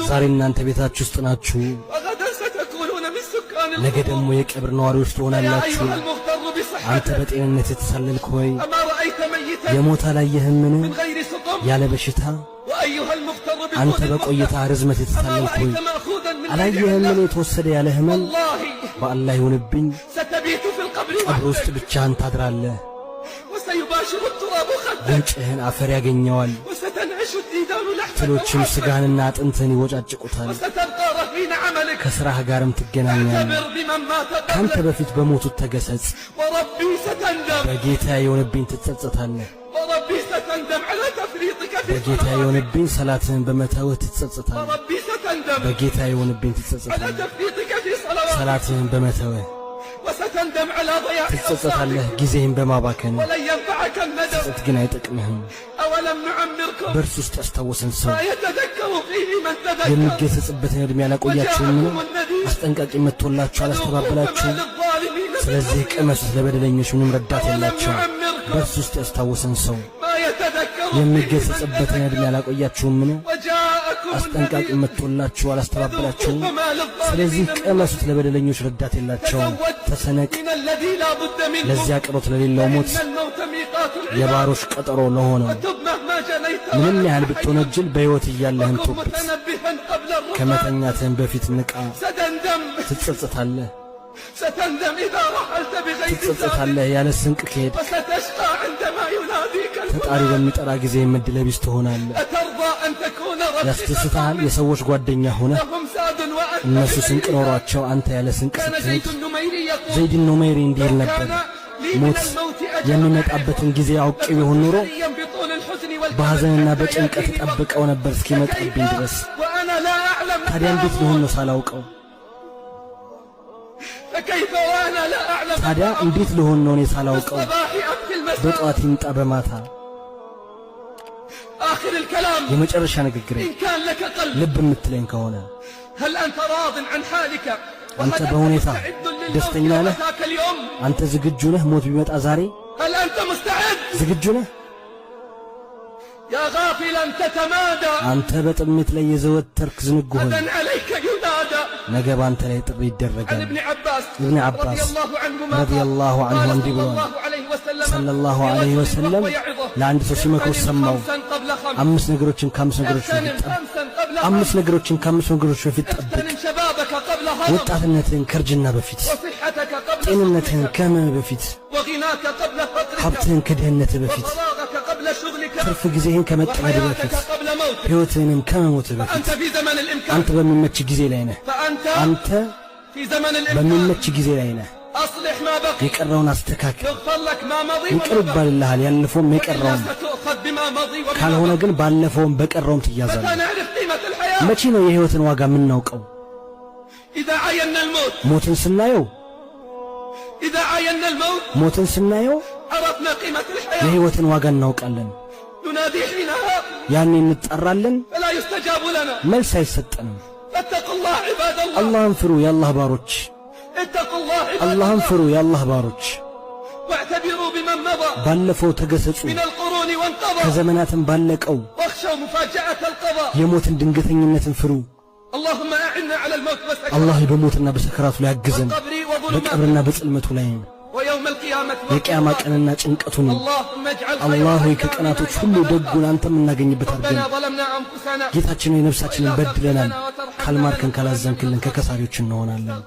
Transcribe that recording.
ዛሬ እናንተ ቤታችሁ ውስጥ ናችሁ፣ ነገ ደግሞ የቀብር ነዋሪዎች ትሆናላችሁ። አንተ በጤንነት የተሰለልክ ሆይ የሞት አላየህምን? ያለ በሽታ አንተ በቆይታ ርዝመት የተሰለልክ ሆይ አላየህምን? የተወሰደ ያለ ህመም በአላህ ይሁንብኝ ቀብር ውስጥ ብቻህን ታድራለህ። ጉንጭህን አፈር ያገኘዋል፣ ትሎችም ስጋህንና አጥንትህን ይወጫጭቁታል። ከሥራህ ጋርም ትገናኛለህ። ካንተ በፊት በሞቱት ተገሰጽ። በጌታ የሆነብኝ ትጸጸታለህ። በጌታ የሆነብኝ ሰላትህን በመተውህ ትጸጸታለህ። በጌታ የሆነብኝ ትጸጸታለህ። ሰላትህን በመተውህ ትጸጸታለህ። ጊዜህን በማባከን ጸጸት ግን አይጠቅምህም። በእርሱ ውስጥ ያስታወሰን ሰው የሚገሰጽበትን ዕድሜ ያላቆያችሁምን? አስጠንቃቂ መጥቶላችሁ አላስተባበላችሁም? ስለዚህ ቅመሱት፣ ለበደለኞች ምንም ረዳት የላቸው። በእርሱ ውስጥ ያስታወሰን ሰው የሚገሰጽበትን ዕድሜ ያላቆያችሁምን? አስጠንቃቂ መጥቶላችሁ አላስተባበላችሁም? ስለዚህ ቅመሱት፣ ለበደለኞች ረዳት የላቸውም። ተሰነቅ፣ ለዚያ ቅሮት ለሌለው ሞት የባሮች ቀጠሮ ለሆነው ምንም ያህል ብትወነጅል በሕይወት እያለህም ቶብት። ከመተኛትህም በፊት ንቃ፣ ትጸጸታለህ። ትጸጸታለህ ያለ ስንቅ ከሄድ ተጣሪ በሚጠራ ጊዜ ምድለ ቢስ ትሆናለህ። ያስደስትሃል የሰዎች ጓደኛ ሆነ እነሱ ስንቅ ኖሯቸው አንተ ያለ ስንቅ ስትሄድ። ዘይድ ኑመይሪ እንዲህ ይል ነበር፣ ሞት የሚመጣበትን ጊዜ አውቄ ቢሆን ኖሮ በሐዘንና በጭንቀት ጠብቀው ነበር እስኪመጣብኝ ድረስ። ታዲያ እንዴት ሊሆን ነው ሳላውቀው? ታዲያ እንዴት ሊሆን ነው እኔ ሳላውቀው? በጠዋት ይምጣ በማታ የመጨረሻ ንግግሬ ልብ የምትለኝ ከሆነ አንተ በሁኔታ ደስተኛ ነህ? አንተ ዝግጁ ነህ? ሞት ቢመጣ ዛሬ ዝግጁ ነህ? አንተ በጥሜት ላይ የዘወተርክ ዝንጉ ሆይ ነገ ባንተ ላይ ጥሪ ይደረጋል። ኢብኑ አባስ ረዲየላሁ ዐንሁ እንዲህ ብሏል፣ ሰለላሁ ዐለይሂ ወሰለም ለአንድ ሰው ሲመክሩ ሰማው። አምስት ነገሮችን ከአምስት ነገሮች በፊት ጠብቅ። ወጣትነትህን ከእርጅና በፊት፣ ጤንነትህን ከህመም በፊት፣ ሀብትህን ከድህነትህ በፊት፣ ትርፍ ጊዜህን ከመጠመድ በፊት፣ ሕይወትህንም ከመሞትህ በፊት። አንተ በሚመች ጊዜ ላይ ነህ። አንተ በሚመች ጊዜ ላይ ነህ። የቀረውን አስተካክል፣ ይቅር ይባልልሃል። ያለፈውም የቀረውም ካልሆነ ግን ባለፈውም በቀረውም ትያዛለህ። መቼ ነው የሕይወትን ዋጋ የምናውቀው? ሞትን ስናየው የሕይወትን ዋጋ እናውቃለን። ያኔ እንጠራለን፣ መልስ አይሰጠንም። አላህን ፍሩ የአላህ ባሮች፣ አላህን ፍሩ የአላህ ባሮች። ባለፈው ተገሰጹ፣ ከዘመናትም ባለቀው የሞትን ድንገተኝነትን ፍሩ። አላህ በሞትና በሰከራቱ ላይ ያግዘን፣ በቀብርና በጽልመቱ ላይ የቂያማ ቀንና ጭንቀቱን። አላህ ሆይ ከቀናቶች ሁሉ ደጉን አንተ የምናገኝበት አድርገን። ጌታችን ሆይ ነፍሳችንን በድለናል፣ ካልማርከን ካላዘንክልን ከከሳሪዎች እንሆናለን።